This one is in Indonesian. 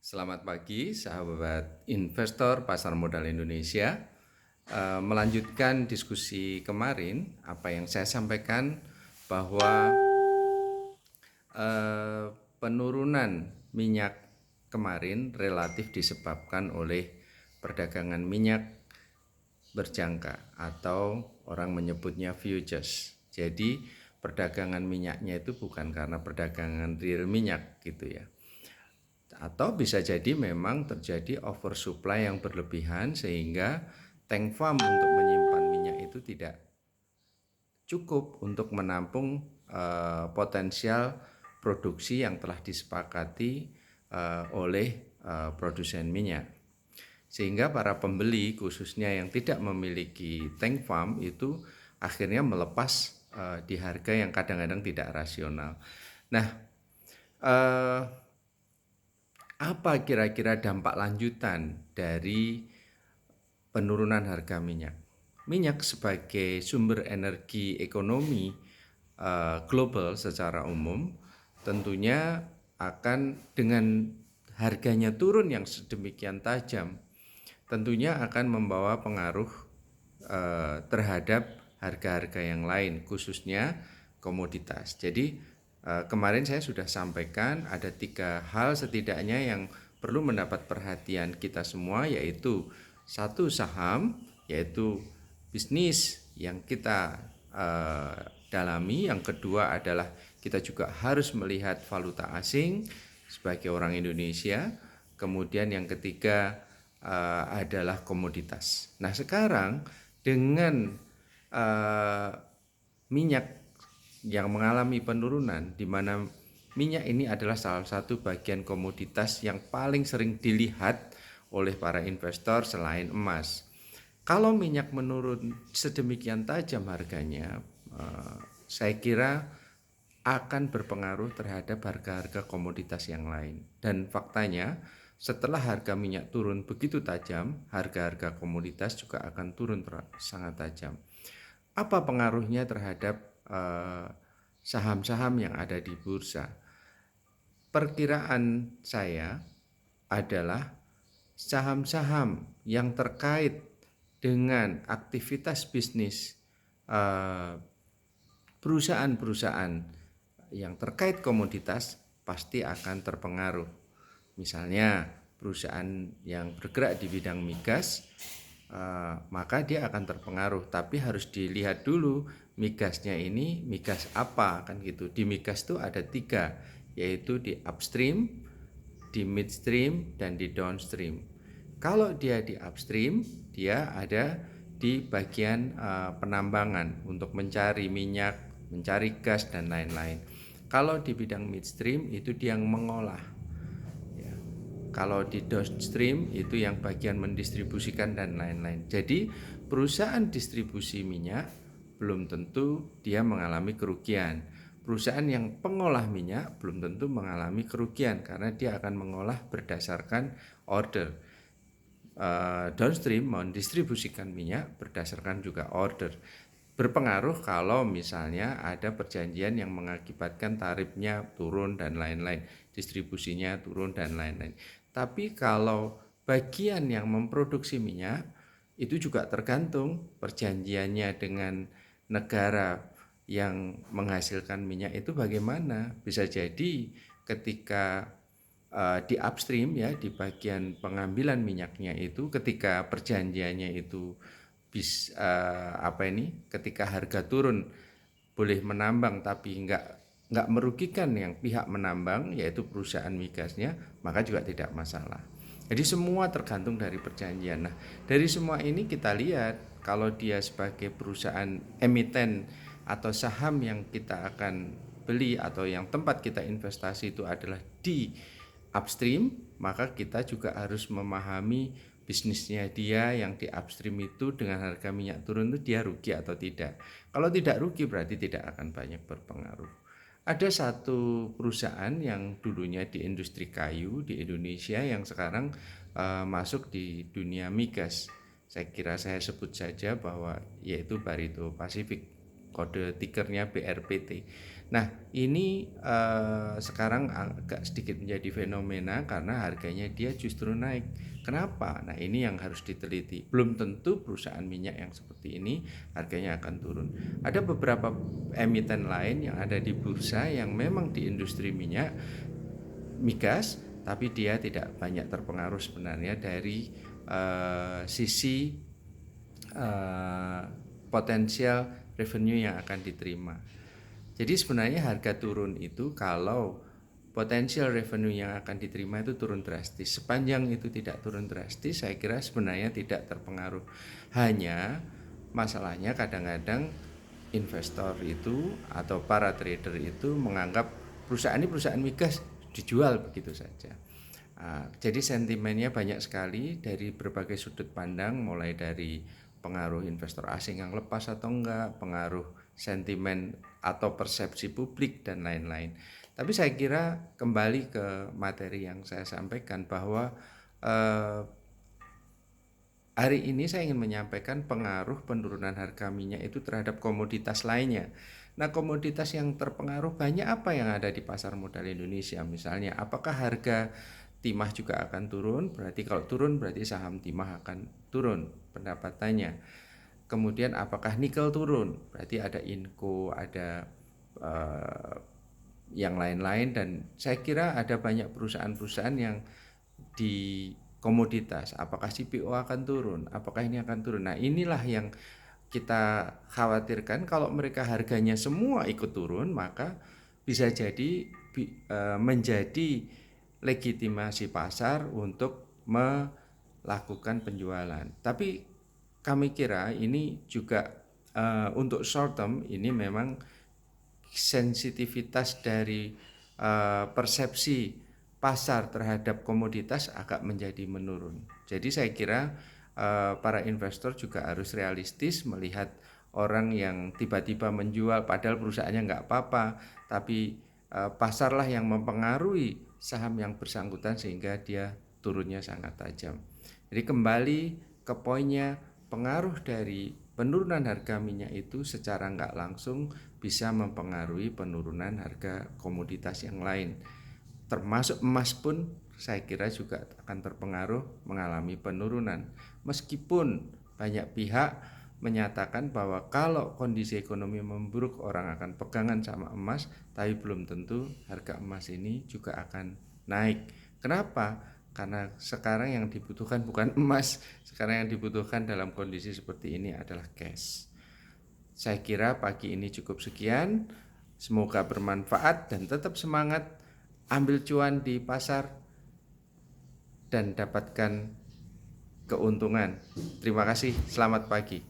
Selamat pagi, sahabat investor pasar modal Indonesia. Melanjutkan diskusi kemarin, apa yang saya sampaikan bahwa eh, penurunan minyak kemarin relatif disebabkan oleh perdagangan minyak berjangka atau orang menyebutnya futures. Jadi perdagangan minyaknya itu bukan karena perdagangan real minyak gitu ya. Atau bisa jadi memang terjadi oversupply yang berlebihan sehingga tank farm untuk menyimpan minyak itu tidak cukup untuk menampung potensial produksi yang telah disepakati oleh produsen minyak. Sehingga para pembeli khususnya yang tidak memiliki tank farm itu akhirnya melepas di harga yang kadang-kadang tidak rasional. Nah, apa kira-kira dampak lanjutan dari penurunan harga minyak? Minyak sebagai sumber energi ekonomi global secara umum tentunya akan dengan harganya turun yang sedemikian tajam tentunya akan membawa pengaruh terhadap harga-harga yang lain khususnya komoditas. Jadi kemarin saya sudah sampaikan ada 3 hal setidaknya yang perlu mendapat perhatian kita semua, yaitu satu saham, yaitu bisnis yang kita dalami. Yang kedua adalah kita juga harus melihat valuta asing sebagai orang Indonesia. Kemudian yang ketiga adalah komoditas. Nah sekarang dengan minyak yang mengalami penurunan, di mana minyak ini adalah salah satu bagian komoditas yang paling sering dilihat oleh para investor selain emas. Kalau minyak menurun sedemikian tajam harganya, saya kira akan berpengaruh terhadap harga-harga komoditas yang lain. Dan faktanya setelah harga minyak turun begitu tajam, harga-harga komoditas juga akan turun sangat tajam. Apa pengaruhnya terhadap saham-saham yang ada di bursa? Perkiraan saya adalah saham-saham yang terkait dengan aktivitas bisnis perusahaan-perusahaan yang terkait komoditas pasti akan terpengaruh. Misalnya perusahaan yang bergerak di bidang migas, maka dia akan terpengaruh. Tapi harus dilihat dulu migasnya ini migas apa kan gitu. Di migas itu ada 3, yaitu di upstream, di midstream, dan di downstream. Kalau dia di upstream, dia ada di bagian penambangan untuk mencari minyak, mencari gas, dan lain-lain. Kalau di bidang midstream itu dia yang mengolah. Ya. Kalau di downstream itu yang bagian mendistribusikan dan lain-lain. Jadi perusahaan distribusi minyak belum tentu dia mengalami kerugian. Perusahaan yang pengolah minyak belum tentu mengalami kerugian karena dia akan mengolah berdasarkan order. Downstream mendistribusikan minyak berdasarkan juga order. Berpengaruh kalau misalnya ada perjanjian yang mengakibatkan tarifnya turun dan lain-lain, distribusinya turun dan lain-lain. Tapi kalau bagian yang memproduksi minyak itu juga tergantung perjanjiannya dengan negara yang menghasilkan minyak itu bagaimana. Bisa jadi ketika di upstream ya, di bagian pengambilan minyaknya itu ketika perjanjiannya itu ketika harga turun boleh menambang tapi nggak merugikan yang pihak menambang yaitu perusahaan migasnya, maka juga tidak masalah. Jadi semua tergantung dari perjanjian. Nah, dari semua ini kita lihat kalau dia sebagai perusahaan emiten atau saham yang kita akan beli atau yang tempat kita investasi itu adalah di upstream, maka kita juga harus memahami bisnisnya dia yang di upstream itu dengan harga minyak turun itu dia rugi atau tidak. Kalau tidak rugi berarti tidak akan banyak berpengaruh. Ada satu perusahaan yang dulunya di industri kayu di Indonesia yang sekarang masuk di dunia migas. Saya kira saya sebut saja bahwa yaitu Barito Pacific. kode tikernya BRPT. Nah, ini sekarang agak sedikit menjadi fenomena karena harganya dia justru naik. Kenapa? Nah, ini yang harus diteliti. Belum tentu perusahaan minyak yang seperti ini harganya akan turun. Ada beberapa emiten lain yang ada di bursa yang memang di industri minyak migas, tapi dia tidak banyak terpengaruh sebenarnya dari sisi potensial revenue yang akan diterima. Jadi sebenarnya harga turun itu kalau potensial revenue yang akan diterima itu turun drastis. Sepanjang itu tidak turun drastis, saya kira sebenarnya tidak terpengaruh. Hanya masalahnya kadang-kadang investor itu atau para trader itu menganggap perusahaan ini perusahaan migas dijual begitu saja. Jadi sentimennya banyak sekali dari berbagai sudut pandang, mulai dari pengaruh investor asing yang lepas atau enggak, pengaruh sentimen atau persepsi publik dan lain-lain. Tapi saya kira kembali ke materi yang saya sampaikan bahwa hari ini saya ingin menyampaikan pengaruh penurunan harga minyak itu terhadap komoditas lainnya. Nah, komoditas yang terpengaruh banyak apa yang ada di pasar modal Indonesia? Misalnya, apakah harga timah juga akan turun? Berarti kalau turun berarti saham timah akan turun pendapatannya. Kemudian apakah nikel turun? Berarti ada Inco, ada yang lain-lain, dan saya kira ada banyak perusahaan-perusahaan yang di komoditas. Apakah CPO akan turun? Apakah ini akan turun? Nah, inilah yang kita khawatirkan. Kalau mereka harganya semua ikut turun, maka bisa jadi menjadi legitimasi pasar untuk melakukan penjualan. Tapi kami kira ini juga untuk short term ini memang sensitivitas dari persepsi pasar terhadap komoditas agak menjadi menurun. Jadi saya kira para investor juga harus realistis melihat orang yang tiba-tiba menjual padahal perusahaannya nggak apa-apa, tapi pasarlah yang mempengaruhi saham yang bersangkutan sehingga dia turunnya sangat tajam. Jadi kembali ke poinnya, pengaruh dari penurunan harga minyak itu secara nggak langsung bisa mempengaruhi penurunan harga komoditas yang lain. Termasuk emas pun saya kira juga akan terpengaruh mengalami penurunan. Meskipun banyak pihak menyatakan bahwa kalau kondisi ekonomi memburuk orang akan pegangan sama emas, tapi belum tentu harga emas ini juga akan naik. Kenapa? Karena sekarang yang dibutuhkan bukan emas, sekarang yang dibutuhkan dalam kondisi seperti ini adalah cash. Saya kira pagi ini cukup sekian, semoga bermanfaat dan tetap semangat ambil cuan di pasar dan dapatkan keuntungan. Terima kasih, selamat pagi.